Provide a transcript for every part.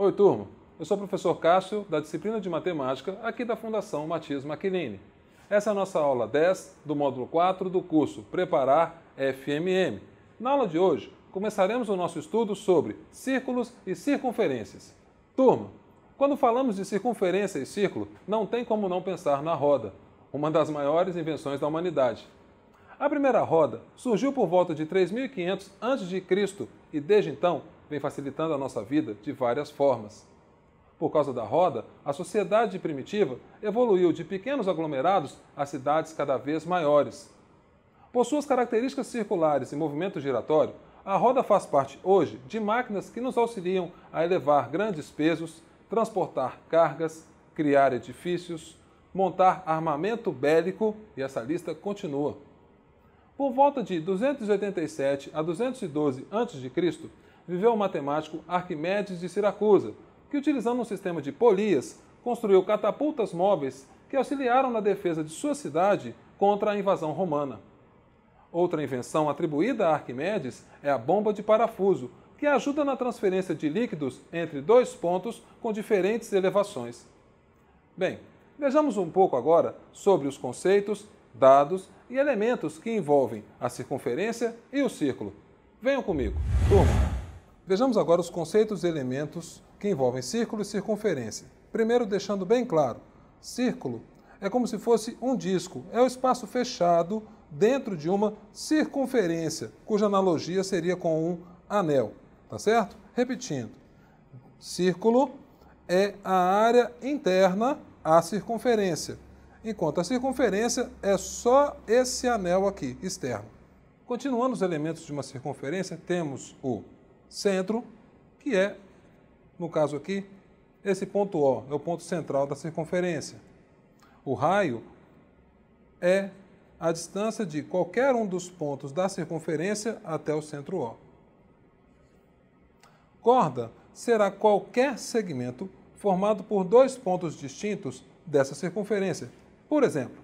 Oi, turma. Eu sou o professor Cássio, da disciplina de Matemática, aqui da Fundação Matias Maquiline. Essa é a nossa aula 10 do módulo 4 do curso Preparar FMM. Na aula de hoje, começaremos o nosso estudo sobre círculos e circunferências. Turma, quando falamos de circunferência e círculo, não tem como não pensar na roda, uma das maiores invenções da humanidade. A primeira roda surgiu por volta de 3500 a.C. e desde então vem facilitando a nossa vida de várias formas. Por causa da roda, a sociedade primitiva evoluiu de pequenos aglomerados a cidades cada vez maiores. Por suas características circulares e movimento giratório, a roda faz parte hoje de máquinas que nos auxiliam a elevar grandes pesos, transportar cargas, criar edifícios, montar armamento bélico e essa lista continua. Por volta de 287 a 212 a.C., viveu o matemático Arquimedes de Siracusa, que, utilizando um sistema de polias, construiu catapultas móveis que auxiliaram na defesa de sua cidade contra a invasão romana. Outra invenção atribuída a Arquimedes é a bomba de parafuso, que ajuda na transferência de líquidos entre dois pontos com diferentes elevações. Bem, vejamos um pouco agora sobre os conceitos, dados e elementos que envolvem a circunferência e o círculo. Venham comigo. Turma, vejamos agora os conceitos e elementos que envolvem círculo e circunferência. Primeiro, deixando bem claro, círculo é como se fosse um disco, é o espaço fechado dentro de uma circunferência, cuja analogia seria com um anel, tá certo? Repetindo, círculo é a área interna à circunferência, enquanto a circunferência é só esse anel aqui, externo. Continuando os elementos de uma circunferência, temos o centro, que é, no caso aqui, esse ponto O, é o ponto central da circunferência. O raio é a distância de qualquer um dos pontos da circunferência até o centro O. Corda será qualquer segmento formado por dois pontos distintos dessa circunferência. Por exemplo,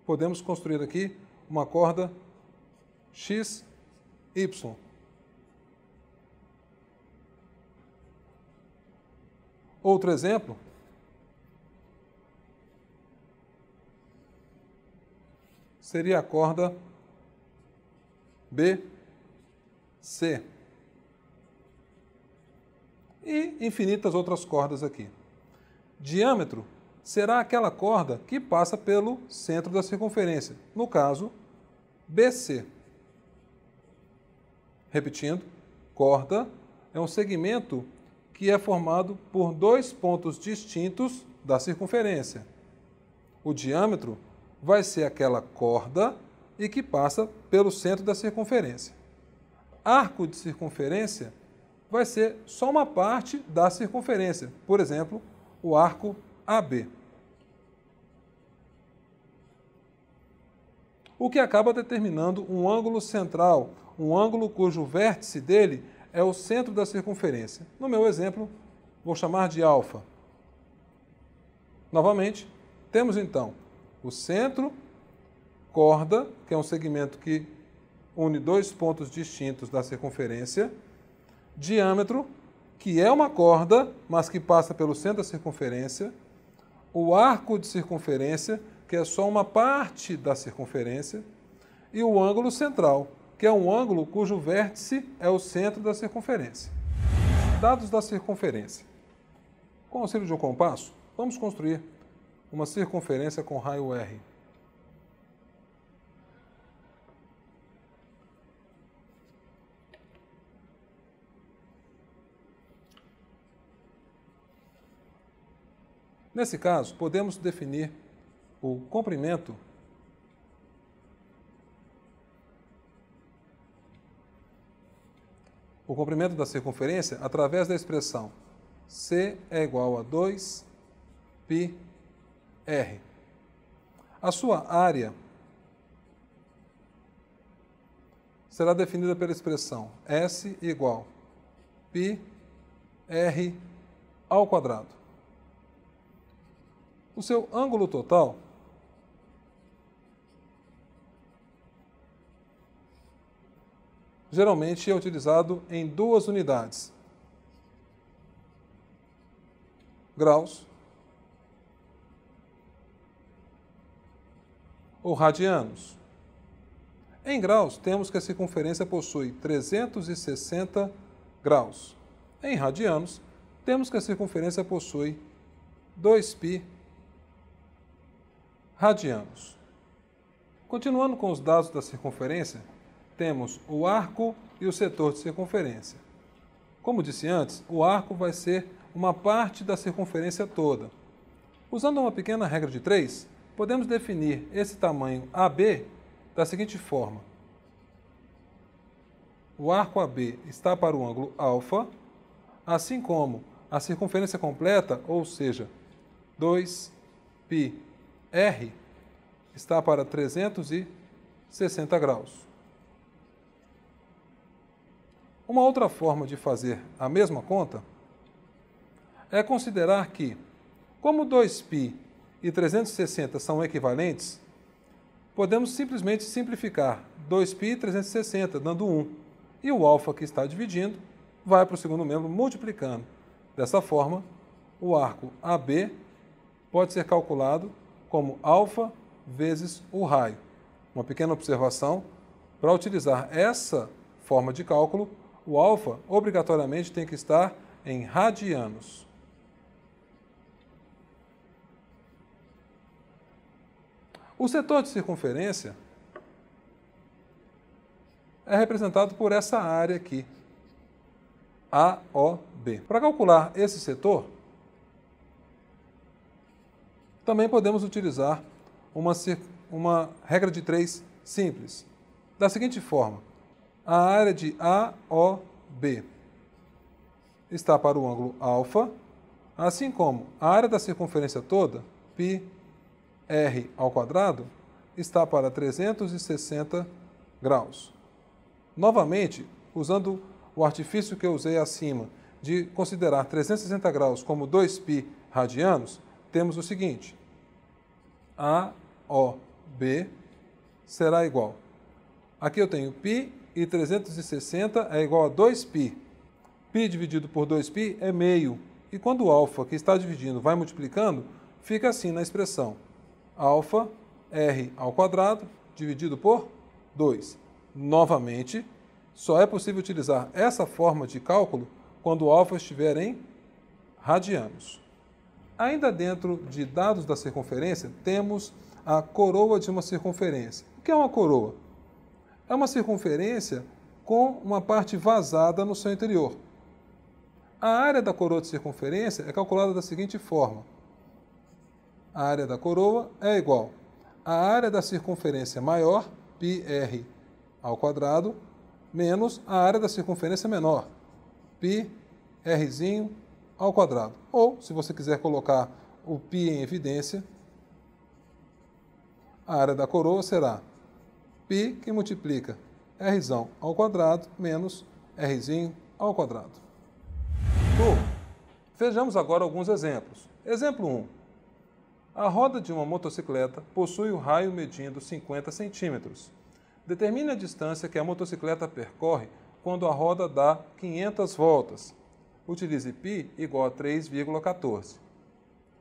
podemos construir aqui uma corda XY. Outro exemplo seria a corda BC. E infinitas outras cordas aqui. Diâmetro será aquela corda que passa pelo centro da circunferência, no caso, BC. Repetindo, corda é um segmento que é formado por dois pontos distintos da circunferência. O diâmetro vai ser aquela corda e que passa pelo centro da circunferência. Arco de circunferência vai ser só uma parte da circunferência, por exemplo, o arco AB. O que acaba determinando um ângulo central, um ângulo cujo vértice dele é o centro da circunferência. No meu exemplo, vou chamar de alfa. Novamente, temos então o centro, corda, que é um segmento que une dois pontos distintos da circunferência, diâmetro, que é uma corda, mas que passa pelo centro da circunferência, o arco de circunferência, que é só uma parte da circunferência, e o ângulo central, que é um ângulo cujo vértice é o centro da circunferência. Dados da circunferência. Com o auxílio de um compasso, vamos construir uma circunferência com raio R. Nesse caso, podemos definir o comprimento da circunferência através da expressão C é igual a 2πr. A sua área será definida pela expressão S igual πr ao quadrado. O seu ângulo total geralmente é utilizado em duas unidades: graus ou radianos. Em graus, temos que a circunferência possui 360 graus. Em radianos, temos que a circunferência possui 2π radianos. Continuando com os dados da circunferência, temos o arco e o setor de circunferência. Como disse antes, o arco vai ser uma parte da circunferência toda. Usando uma pequena regra de 3, podemos definir esse tamanho AB da seguinte forma: o arco AB está para o ângulo alfa, assim como a circunferência completa, ou seja, 2πr, está para 360 graus. Uma outra forma de fazer a mesma conta é considerar que, como 2π e 360 são equivalentes, podemos simplesmente simplificar 2π e 360, dando 1. E o alfa que está dividindo vai para o segundo membro multiplicando. Dessa forma, o arco AB pode ser calculado como alfa vezes o raio. Uma pequena observação: para utilizar essa forma de cálculo, o alfa obrigatoriamente tem que estar em radianos. O setor de circunferência é representado por essa área aqui, AOB. Para calcular esse setor, também podemos utilizar uma regra de 3 simples, da seguinte forma: a área de AOB está para o ângulo alfa, assim como a área da circunferência toda, πr², está para 360 graus. Novamente, usando o artifício que eu usei acima de considerar 360 graus como 2π radianos, temos o seguinte: AOB será igual. Aqui eu tenho π e 360 é igual a 2π. π dividido por 2π é meio. E quando o alfa que está dividindo vai multiplicando, fica assim na expressão: alfa r² dividido por 2. Novamente, só é possível utilizar essa forma de cálculo quando o alfa estiver em radianos. Ainda dentro de dados da circunferência, temos a coroa de uma circunferência. O que é uma coroa? É uma circunferência com uma parte vazada no seu interior. A área da coroa de circunferência é calculada da seguinte forma: a área da coroa é igual à área da circunferência maior, πr², menos a área da circunferência menor, πr². Ou, se você quiser colocar o π em evidência, a área da coroa será π que multiplica r² menos r². Vejamos agora alguns exemplos. Exemplo 1. A roda de uma motocicleta possui o raio medindo 50 centímetros. Determine a distância que a motocicleta percorre quando a roda dá 500 voltas. Utilize π igual a 3,14.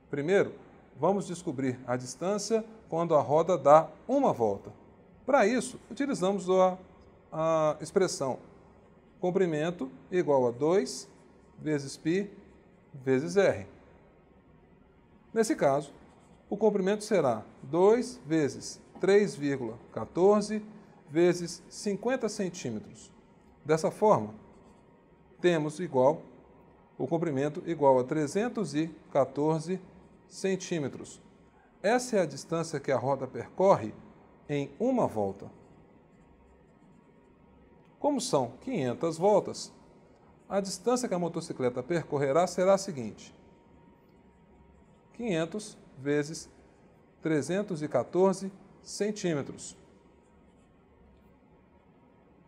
Primeiro, vamos descobrir a distância quando a roda dá uma volta. Para isso, utilizamos a expressão comprimento igual a 2 vezes π vezes r. Nesse caso, o comprimento será 2 vezes 3,14 vezes 50 centímetros. Dessa forma, temos o comprimento igual a 314 centímetros. Essa é a distância que a roda percorre em uma volta. Como são 500 voltas, a distância que a motocicleta percorrerá será a seguinte: 500 vezes 314 centímetros,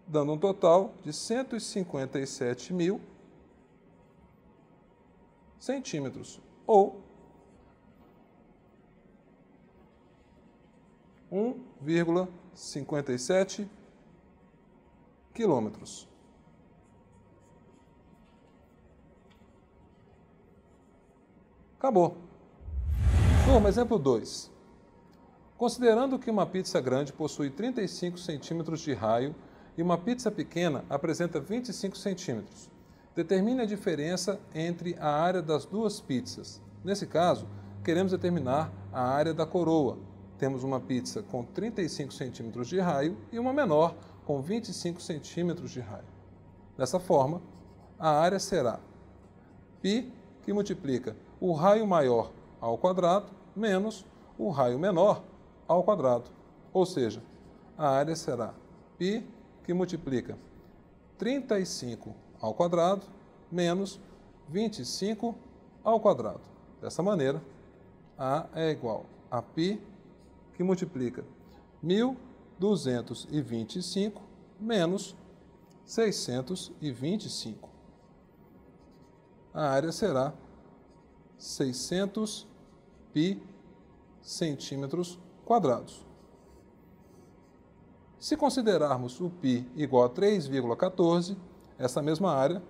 dando um total de 157.000 centímetros, ou 1,57 quilômetros. Acabou. Turma, exemplo 2. Considerando que uma pizza grande possui 35 centímetros de raio e uma pizza pequena apresenta 25 centímetros, determine a diferença entre a área das duas pizzas. Nesse caso, queremos determinar a área da coroa. Temos uma pizza com 35 centímetros de raio e uma menor com 25 centímetros de raio. Dessa forma, a área será π, que multiplica o raio maior ao quadrado menos o raio menor ao quadrado. Ou seja, a área será π, que multiplica 35 ao quadrado menos 25 ao quadrado. Dessa maneira, A é igual a π, que multiplica 1.225 menos 625. A área será 600 π centímetros quadrados. Se considerarmos o π igual a 3,14, essa mesma área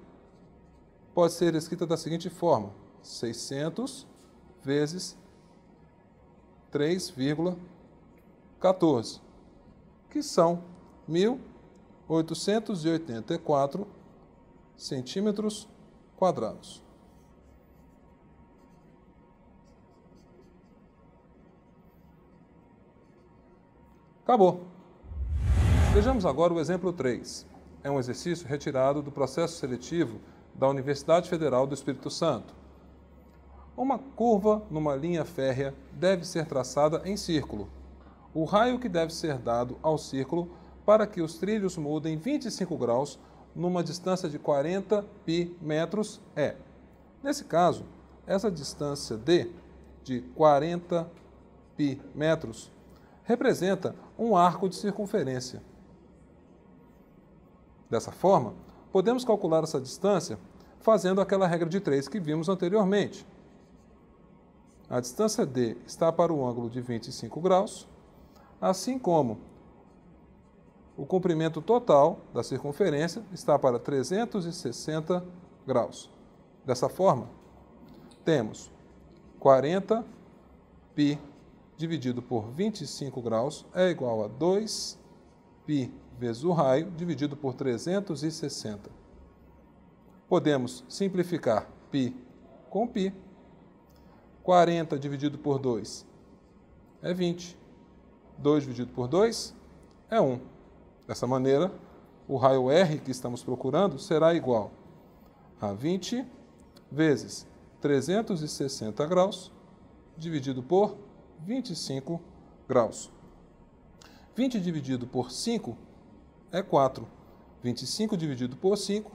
pode ser escrita da seguinte forma: 600 vezes 3,14, que são 1.884 centímetros quadrados. Acabou. Vejamos agora o exemplo 3. É um exercício retirado do processo seletivo da Universidade Federal do Espírito Santo. Uma curva numa linha férrea deve ser traçada em círculo. O raio que deve ser dado ao círculo para que os trilhos mudem 25 graus numa distância de 40 π metros é. Nesse caso, essa distância d de 40 π metros representa um arco de circunferência. Dessa forma, podemos calcular essa distância fazendo aquela regra de 3 que vimos anteriormente. A distância d está para o ângulo de 25 graus, assim como o comprimento total da circunferência está para 360 graus. Dessa forma, temos 40 π dividido por 25 graus é igual a 2 π vezes o raio dividido por 360. Podemos simplificar π com π. 40 dividido por 2 é 20. 2 dividido por 2 é 1. Dessa maneira, o raio R que estamos procurando será igual a 20 vezes 360 graus dividido por 25 graus. 20 dividido por 5 é 4. 25 dividido por 5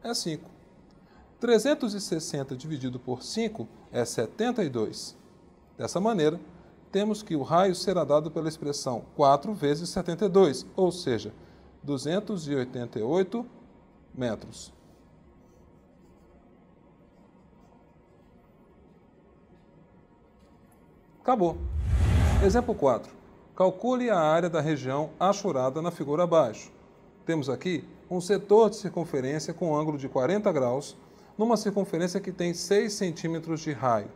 é 5. 360 dividido por 5 é 72. Dessa maneira, temos que o raio será dado pela expressão 4 vezes 72, ou seja, 288 metros. Acabou. Exemplo 4. Calcule a área da região achurada na figura abaixo. Temos aqui um setor de circunferência com ângulo de 40 graus, numa circunferência que tem 6 centímetros de raio.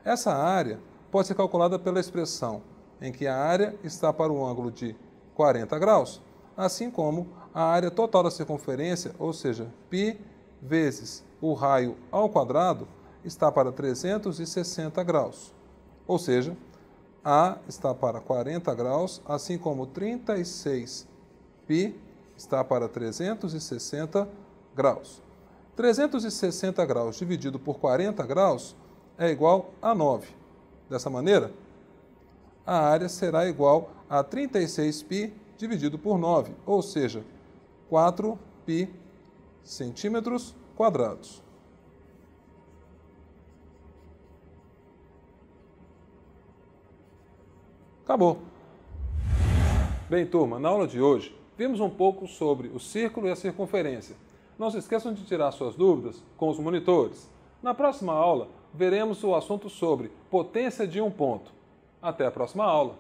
Essa área pode ser calculada pela expressão em que a área está para o ângulo de 40 graus, assim como a área total da circunferência, ou seja, π vezes o raio ao quadrado, está para 360 graus. Ou seja, A está para 40 graus, assim como 36 π está para 360 graus. 360 graus dividido por 40 graus é igual a 9. Dessa maneira, a área será igual a 36 π dividido por 9, ou seja, 4 π centímetros quadrados. Acabou. Bem, turma, na aula de hoje, vimos um pouco sobre o círculo e a circunferência. Não se esqueçam de tirar suas dúvidas com os monitores. Na próxima aula, veremos o assunto sobre potência de um ponto. Até a próxima aula!